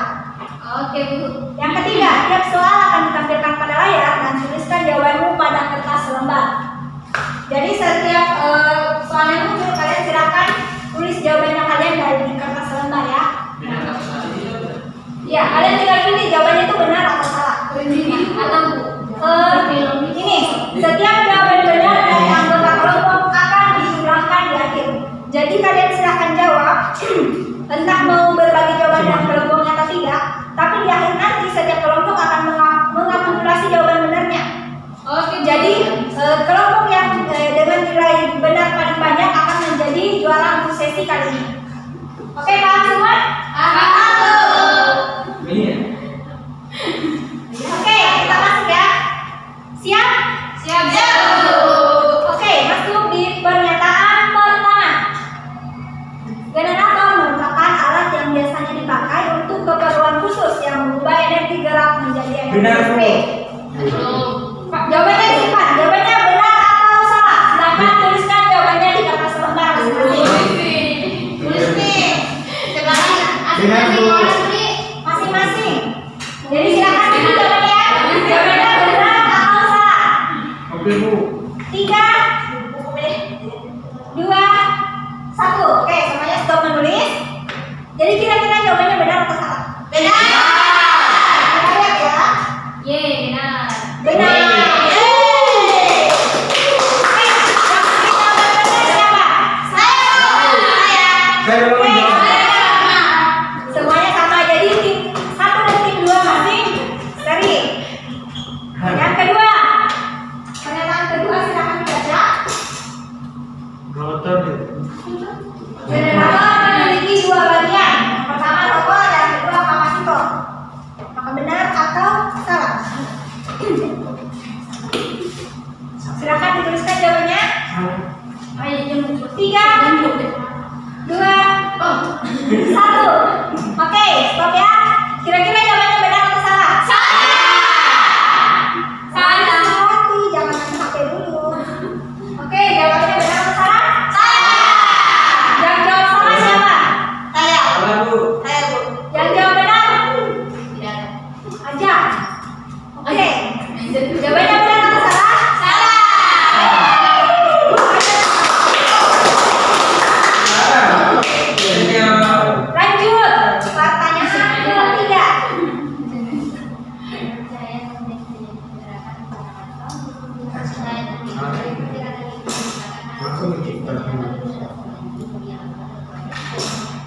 Speaker 3: Oke, Bu.
Speaker 1: Yang ketiga, tiap soal akan ditampilkan pada layar dan tuliskan jawabanmu pada kertas selembar. Jadi setiap soal yang muncul, kalian silakan tulis jawabannya kalian dari kertas selembar ya.
Speaker 4: Benar atau salah itu benar.
Speaker 1: Ya, kalian tinggal pilih jawabannya itu benar atau salah. Ini, setiap jawaban benar dari anggota kelompok akan dijumlahkan di akhir. Jadi kalian silahkan jawab, entah mau berbagi jawaban dengan kelompoknya atau tidak. Tapi di akhir nanti setiap kelompok akan mengakumulasi jawaban benarnya.
Speaker 3: Oke,
Speaker 1: Jadi kelompok yang dengan nilai benar paling banyak akan menjadi juara untuk sesi kali ini. Oke, paham semua?
Speaker 4: Iya.
Speaker 1: Oke, kita masuk ya. Siap?
Speaker 3: siap.
Speaker 1: Oke, masuk di pernyataan pertama. Generator merupakan alat yang biasanya dipakai untuk keperluan khusus yang mengubah energi gerak menjadi energi
Speaker 2: Benar, Bu.
Speaker 1: listrik. Jawabannya simpan. Jawabannya benar atau salah? Silakan tuliskan jawabannya di kertas selembar masing-masing.
Speaker 5: Tulis nih. Sekarang
Speaker 2: Benar, Bu.
Speaker 1: Masing-masing. Jadi silakan tulis jawabannya. Jawabannya benar atau salah?
Speaker 2: Oke, Bu.
Speaker 1: 3, 2, 1. Oke, semuanya stop menulis. Jadi kira-kira jawabannya benar atau salah?
Speaker 5: benar.
Speaker 1: Lihat ya.
Speaker 3: Ye, benar.
Speaker 1: Benar. Silakan dituliskan jawabannya. 3, 2, 1. Oke, stop ya. Kira-kira jawabannya benar atau salah? Salah. Hati, jangan main HP dulu. Oke, jawabannya benar atau salah? Yang jawab salah siapa? Saya.
Speaker 2: Bu.
Speaker 1: Yang jawab benar? Aja. Oke. Jawabannya benar atau salah? Lanjut. Pertanyaan ketiga.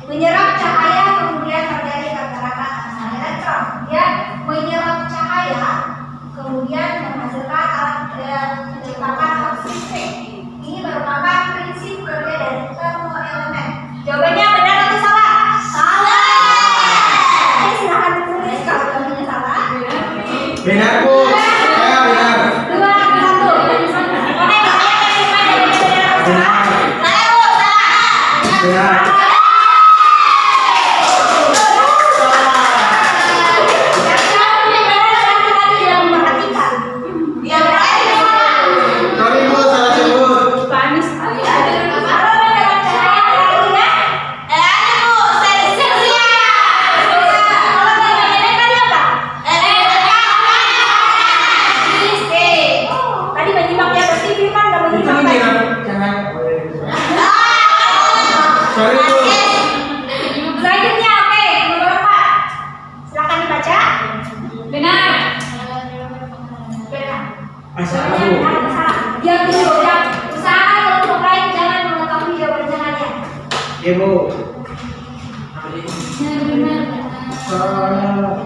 Speaker 1: Menyerap cahaya kemudian terjadi pergerakan elektron. Dia menyerap cahaya kemudian menghasilkan menciptakan arus listrik. Ini merupakan prinsip kerja dari termoelemen. Jawabannya benar atau salah? Salah. Oke, silahkan ditulis kalau jawabannya salah.
Speaker 2: Benar, Bu. Saya benar.
Speaker 1: 2, 1. Oke, kalian yang lima jawabannya benar atau salah? Saya, Bu, salah.
Speaker 2: Benar. Sorry, Bu, salah sebut. Itu ini jangan. Sorry, Bu.
Speaker 1: Selanjutnya, oke, nomor 4. Silakan dibaca.
Speaker 3: Benar.
Speaker 1: Benar.
Speaker 2: Salah,
Speaker 1: Jawabannya
Speaker 2: Bu.
Speaker 1: benar atau salah? Diam dulu, diam. Usahakan kelompok lain jangan mengetahui jawabannya kalian.
Speaker 2: Iya, Bu.
Speaker 3: Benar.
Speaker 2: Salah.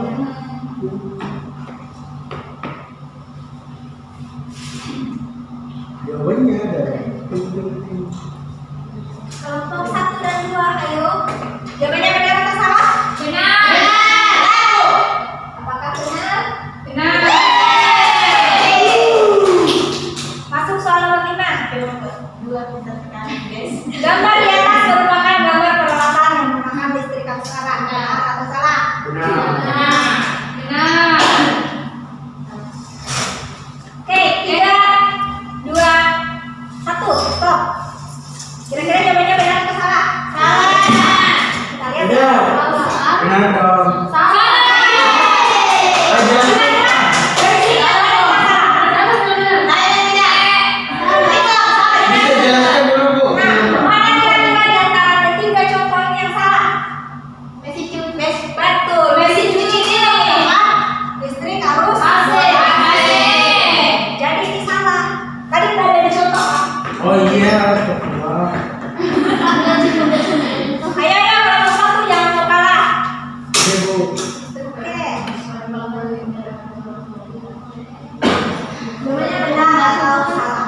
Speaker 2: Jawabannya ada.
Speaker 1: Kelompok 1 dan 2, ayo. Jawabannya benar atau salah?
Speaker 3: Benar.
Speaker 1: Apakah benar?
Speaker 3: Benar.
Speaker 1: Masuk soal nomor 5. Gambar di atas merupakan gambar peralatan yang menggunakan listrik arus sekarang. Benar atau salah?
Speaker 2: Benar.
Speaker 3: Benar.
Speaker 1: Oke, 3, 2, 1, stop. Kira-kira jawabannya benar atau salah? Salah. Kita lihat.
Speaker 2: Benar. Benar dong.
Speaker 3: Salah.
Speaker 2: Aja. Bisa jelaskan dulu, Bu.
Speaker 1: Mana kira-kira di antara ketiga contoh ini yang salah? Betul, mesin cuci ini. Listrik arus
Speaker 3: AC.
Speaker 1: Jadi ini salah. Tadi udah ada contoh.
Speaker 2: Oh iya, astagfirullah.
Speaker 1: Ayo ya, kelompok 1 jangan mau kalah.
Speaker 2: Iya, Bu.
Speaker 1: Oke. Jawabannya benar atau salah?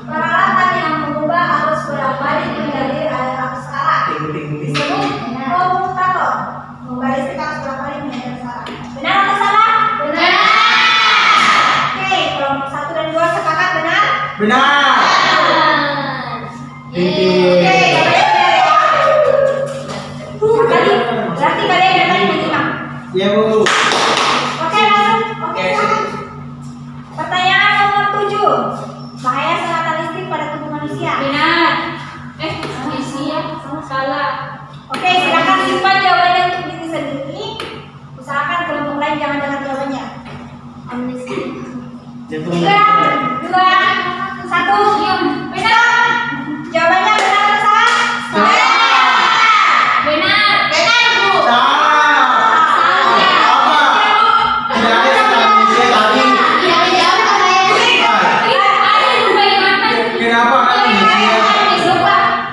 Speaker 1: Peralatan yang mengubah arus bolak-balik menjadi arus arah
Speaker 2: Ting.
Speaker 1: disebut komutator. Mengubah listrik arus bolak-balik menjadi arus arah. Benar atau salah? Benar. Oke, kelompok 1 dan 2 sepakat benar?
Speaker 2: Benar.
Speaker 1: Oke, jawabannya benar ya. Tadi berarti kalian dari tadi menyimak.
Speaker 2: Iya, Bu.
Speaker 1: Oke, langsung. Oke, silakan. Pertanyaan nomor 7. Bahaya sengatan listrik pada tubuh manusia.
Speaker 3: Benar. Salah.
Speaker 1: Oke, silakan simpan jawabannya untuk diri sendiri. Usahakan kelompok lain jangan dengar jawabannya. 3, 2, 1. Benar. Jawabannya benar atau salah?
Speaker 3: Benar.
Speaker 2: Salah. Apa? Tidak ada kata manusia tadi. Kenapa kata manusia?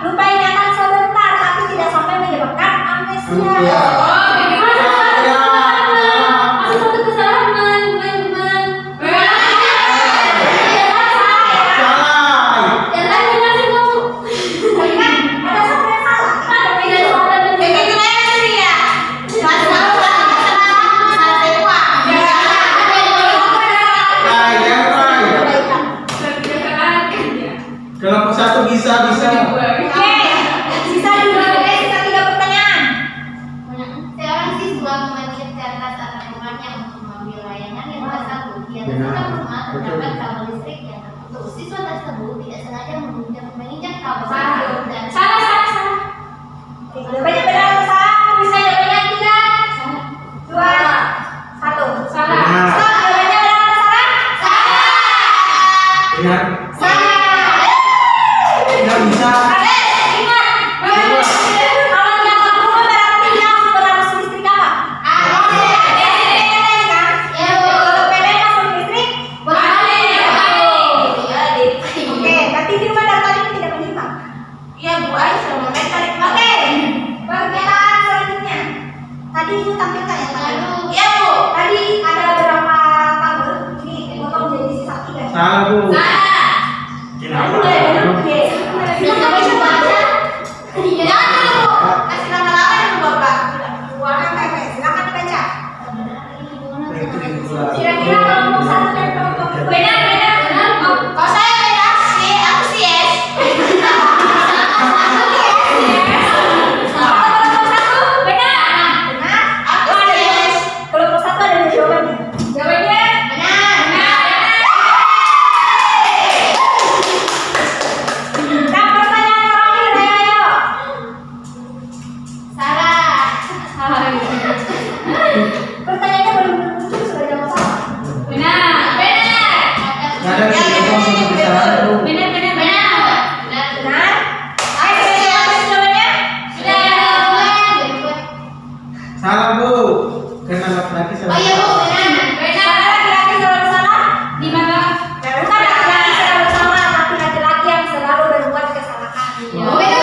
Speaker 1: Lupa ingatan sebentar, tapi tidak sampai menyebabkan amnesia.
Speaker 2: Iya.
Speaker 3: Satu kesalahan, Salah.
Speaker 1: Jawabannya benar atau salah? Bisa jawabannya 3, 2, 1.
Speaker 3: Salah.
Speaker 1: Stop. Jawabannya benar atau salah?
Speaker 2: Benar.
Speaker 1: Salah.
Speaker 2: Tidak bisa.
Speaker 1: Ingat. Kalau yang pertama berarti yang berarus listrik apa? PLN kan? Kalau PLN masuk listrik? Oke, berarti firman dan tadi tidak menyimpang. Oke, pernyataan selanjutnya. Tadi Ibu tampilkan ya tabel.
Speaker 5: Iya, Bu.
Speaker 1: Tadi ada berapa tabel? Ini potong jadi sisa 3.
Speaker 2: Salah, Bu. Kenapa?
Speaker 1: Oke. Kita coba aja.
Speaker 5: Jangan dulu. Kasih nama-nama dulu, Bapak.
Speaker 1: Silakan dibaca.
Speaker 2: Itu itulah.
Speaker 1: Kira-kira kelompok 1 dan kelompok 2.
Speaker 3: Benar.
Speaker 5: Kalau saya beda sih, aku sih S. Aku sih S.
Speaker 1: Kelompok 1 ada jawabannya.
Speaker 3: Jawabannya
Speaker 1: Nah, pertanyaan terakhir, ayo.
Speaker 5: Salah.
Speaker 1: Pertanyaannya belum muncul sudah jawab salah.
Speaker 3: benar.
Speaker 2: Nggak ada yang kesalahan, Bu.
Speaker 3: Benar.
Speaker 1: Benar? Ayo, silakan jawabannya.
Speaker 2: Salah, Bu. Karena laki-laki salah.
Speaker 5: Oh iya, Bu, benar.
Speaker 1: Salah laki-laki selalu salah?
Speaker 3: Di mana?
Speaker 1: Bukan laki-laki selalu salah, tapi laki-laki yang selalu berbuat kesalahan.
Speaker 5: Oh, benar.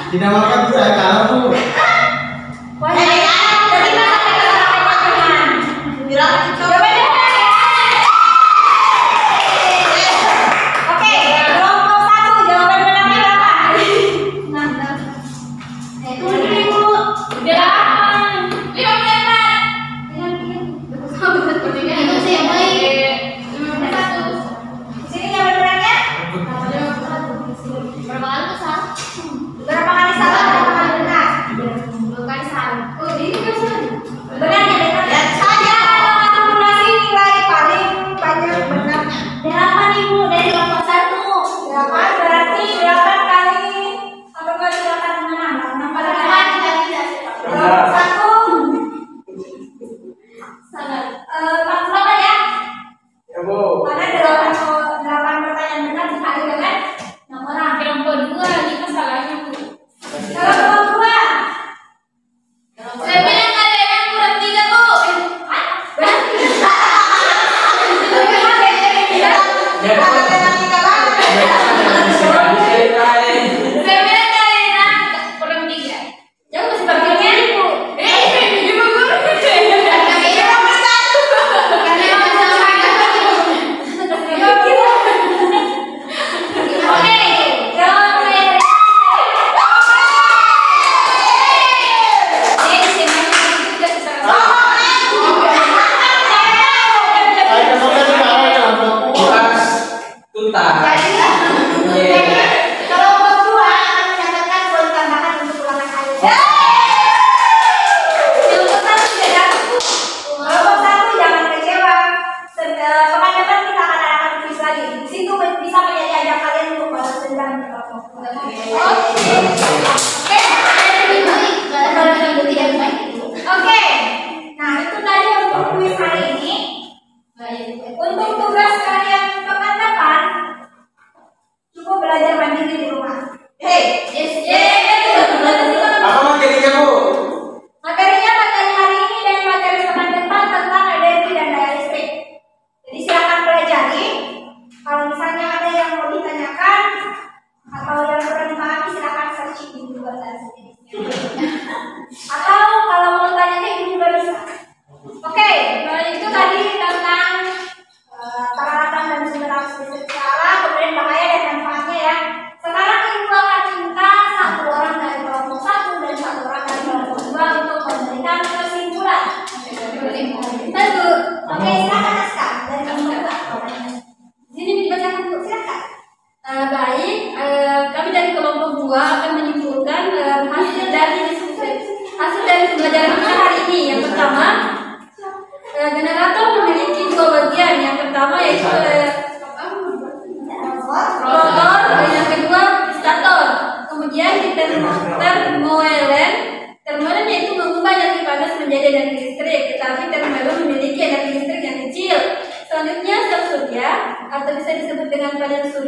Speaker 2: Tidak makan saya kalah, Bu.
Speaker 1: Oke, kelompok 1 jawaban benarnya berapa?
Speaker 3: 8.
Speaker 5: 54. Itu sih yang baik.
Speaker 1: Di sini jawaban benarnya
Speaker 5: Berapa kali kesal?
Speaker 1: berapa kali salah, berapa kali benar?
Speaker 5: 2 kali salah.
Speaker 1: Oh, ini kan salah. Benarnya benar.
Speaker 5: Ya, saja.
Speaker 1: Akumulasi nilai paling banyak benar. 8 Ibu dari kelompok 1. 8 berarti 8 kali 1 kali 8 gimana? 6 kali 8. Kelompok 1 48 ya.
Speaker 2: Ya, Bu.
Speaker 1: Karena 8 pertanyaan benar sekali dengan 6 orang.
Speaker 3: Kelompok 2 ini masalahnya, Bu.
Speaker 1: Kelompok 2
Speaker 5: Saya bilang ada yang kurang 3, Bu.
Speaker 1: berarti
Speaker 5: Saya bilang ada yang kurang 3.
Speaker 1: jangan masih bagiannya Ibu.
Speaker 5: Ibu guru. Karena nomor 1. Karena nomor 1.
Speaker 1: Oke, jawaban
Speaker 4: Tuntas.
Speaker 1: kelompok 2 akan mendapatkan poin tambahan untuk ulangan kali. Kelompok 1 tidak dapat. Kelompok 1 jangan kecewa. Pekan depan kita akan adakan kuis lagi. Di situ bisa menjadi ajang kalian untuk balas dendam ke kelompok 2. Oke. Nah, itu tadi untuk kuis hari ini. Untuk tugas kalian pekan depan cukup belajar mandiri di rumah.
Speaker 2: Apa materinya, Bu?
Speaker 1: Materinya materi hari ini dan materi pekan depan tentang energi dan daya listrik. Jadi silakan pelajari. Kalau misalnya ada yang mau ditanyakan atau yang kurang dipahami silakan searching di Google sendiri. Atau kalau mau tanya ke ibu juga bisa. Oke, itu tadi tentang peralatan dan sumber arus listrik secara, kemudian bahaya dan manfaatnya ya. Sekarang ibu akan minta 1 orang dari kelompok 1 dan 1 orang dari kelompok 2 untuk memberikan kesimpulan. Tentu. Oke, silakan Aska dari kelompok 2. Sini dibacakan dulu, silakan.
Speaker 3: Baik, kami dari kelompok 2 akan menyimpulkan hasil dari pembelajaran kita hari ini. Yang pertama, generator memiliki 2 bagian. Yang pertama yaitu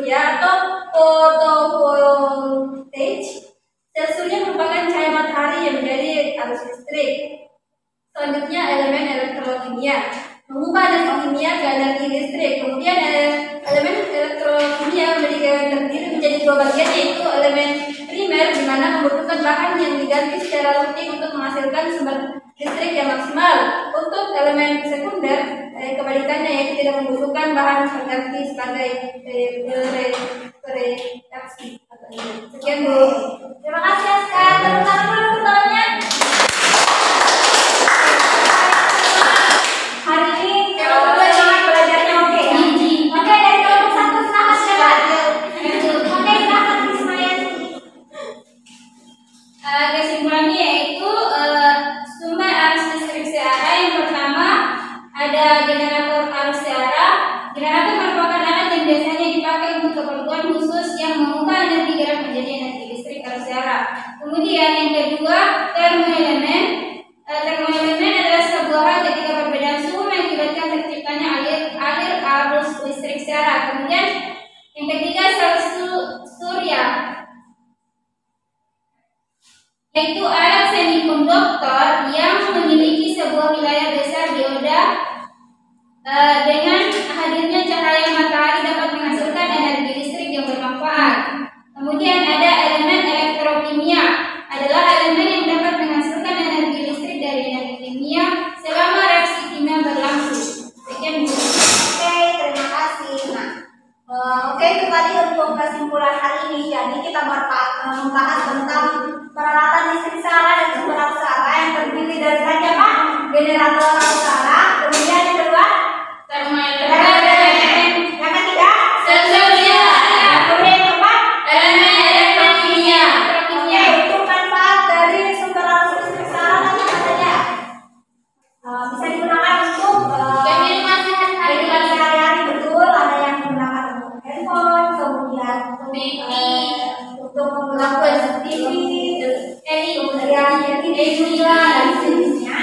Speaker 1: surya atau photovoltaic. Sel surya merupakan cahaya matahari yang menjadi arus listrik. Selanjutnya elemen elektrokimia mengubah energi kimia ke energi listrik. Kemudian elemen elektrokimia terdiri menjadi dua bagian, yaitu elemen primer di mana membutuhkan bahan yang diganti secara rutin untuk menghasilkan sumber listrik yang maksimal. Untuk elemen sekunder kebalikannya, yaitu tidak membutuhkan bahan pengganti sebagai reaksi. Sekian Bu.
Speaker 5: Terima kasih Aska. Tepuk tangan dulu untuk tangannya.
Speaker 1: Hari ini belajarnya oke ya? Oke, dari kelompok 1 silakan silakan. Oke, silakan Ismayanti.
Speaker 3: Kesimpulannya yaitu sumber arus listrik searah yang pertama ada generator arus searah. Generator merupakan alat yang biasanya dipakai untuk keperluan khusus yang mengubah energi gerak menjadi energi listrik arus searah. Kemudian yang kedua, termoelemen. Termoelemen adalah sebuah hal ketika perbedaan suhu mengakibatkan terciptanya alir arus listrik searah. Kemudian yang ketiga, sel surya, yaitu alat semikonduktor yang memiliki sebuah wilayah besar dioda. Dengan hadirnya cahaya matahari dapat menghasilkan energi listrik yang bermanfaat. Kemudian ada elemen elektrokimia, adalah elemen yang dapat menghasilkan energi listrik dari energi kimia selama reaksi kimia berlangsung. Sekian Bu.
Speaker 1: Oke, terima kasih. Nah, oke, itu tadi untuk kesimpulan hari ini. Jadi kita membahas tentang peralatan listrik searah dan sumber arus searah yang terdiri dari tadi apa? Generator arus searah. Kemudian yang kedua,
Speaker 3: Termoelemen.
Speaker 1: yang ketiga,
Speaker 3: Sel surya.
Speaker 1: kemudian yang keempat,
Speaker 3: Elemen elektrokimia.
Speaker 1: oke, itu manfaat dari sumber arus listrik searah tadi apa saja? Bisa digunakan untuk
Speaker 5: Kehidupan sehari-hari.
Speaker 1: kehidupan sehari-hari, betul. Ada yang digunakan untuk handphone, kemudian
Speaker 5: TV,
Speaker 1: untuk melakukan TV, kemudian TV juga dan sejenisnya.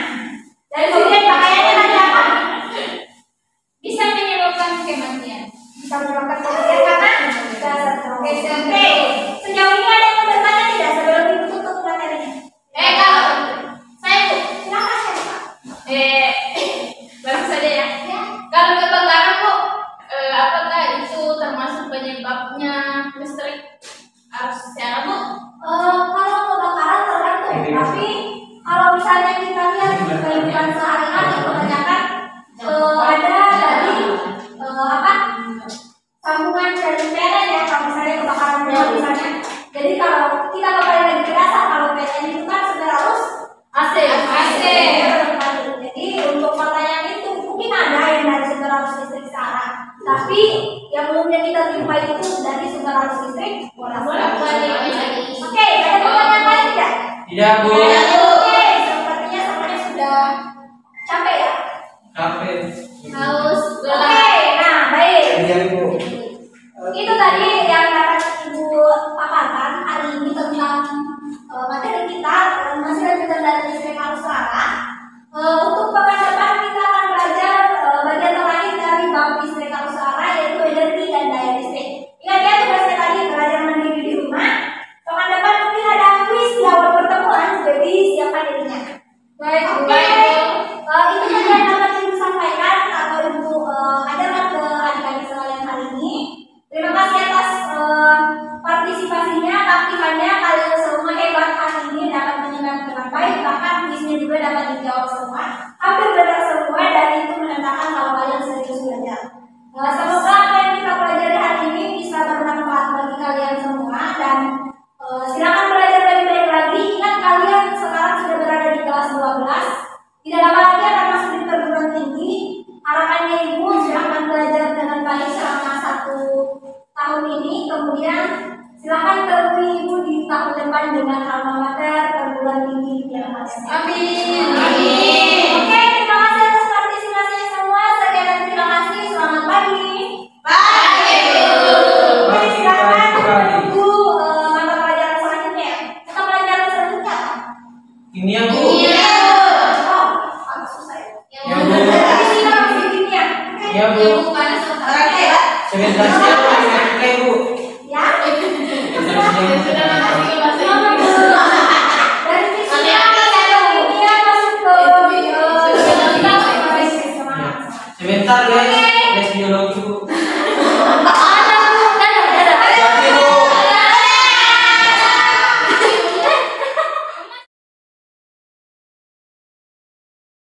Speaker 1: Dan kemudian pakaiannya tadi apa?
Speaker 3: Bisa menyebabkan kematian.
Speaker 1: Bisa menyebabkan kematian karena oke. Sejauh ini ada yang mau bertanya tidak sebelum ibu tutup materinya?
Speaker 5: Kalau saya Bu,
Speaker 1: Silakan siapa?
Speaker 5: baru saja ya. Kalau kebakaran Bu, apakah itu termasuk penyebabnya listrik arus searah Bu?
Speaker 1: Kalau kebakaran tergantung, tapi kalau misalnya kita lihat di kehidupan sehari-hari kebanyakan ada dari sambungan dari PLN ya. Kalau misalnya kebakaran rumah misalnya, jadi kalau kita kembali lagi ke dasar, kalau PLN itu kan sumber arus AC. Jadi untuk pertanyaan itu mungkin ada yang dari sumber arus listrik searah, tapi yang umumnya kita jumpai itu dari sumber arus listrik bolak-balik. Oke, ada pertanyaan lain tidak?
Speaker 4: Tidak Bu.
Speaker 1: Oke, sepertinya semuanya sudah capek ya.
Speaker 4: Capek.
Speaker 5: Haus,
Speaker 1: Oke, nah baik.
Speaker 2: Iya Bu.
Speaker 1: Itu tadi yang dapat Ibu paparkan hari ini tentang materi kita, masih lanjutan dari listrik arus searah. Untuk pekan depan kita akan belajar bagian terakhir dari bab listrik arus searah, yaitu energi dan daya listrik. Ingat ya tugasnya tadi, belajar mandiri di rumah. Pekan depan mungkin ada kuis di awal pertemuan, jadi siapkan dirinya.
Speaker 3: Baik,
Speaker 1: Oke, itu saja yang dapat Ibu sampaikan atau Ibu ajarkan ke adik-adik sekalian hari ini. Terima kasih atas partisipasinya, keaktifannya. Kalian semua hebat hari ini, dapat menyimak dengan baik, bahkan kuisnya juga dapat dijawab semua. Hampir benar semua, dan itu menandakan kalau kalian serius belajar. Semoga apa yang kita pelajari hari ini bisa bermanfaat bagi kalian semua, dan silakan belajar lebih baik lagi. Ingat kalian sekarang sudah berada di kelas 12. Tidak lama lagi akan masuk di perguruan tinggi. Harapannya Ibu silakan belajar dengan baik selama 1 tahun ini. Kemudian silakan temui Ibu di tahun depan dengan alma mater perguruan tinggi yang masih.
Speaker 5: Amin.
Speaker 1: Oke, terima kasih atas partisipasinya semua. Sekian dan terima kasih. Selamat pagi.
Speaker 5: Pagi Bu.
Speaker 1: Oke, silakan tunggu mata pelajaran selanjutnya. Mata pelajaran selanjutnya apa?
Speaker 4: Kimia Bu.